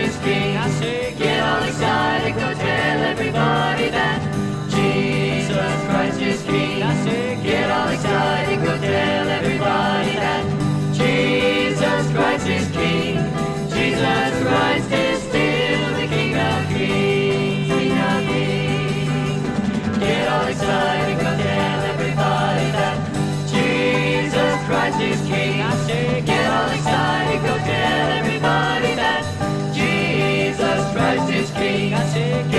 is King. I say, get all excited, go tell everybody that Jesus Christ is King. I say, get all excited, go tell everybody that Jesus Christ is King. Jesus Christ is still the King of Kings, King of Kings. Get all excited, go tell everybody that Jesus Christ is King. I say, get all excited, go tell everybody that Jesus Christ is King. I say,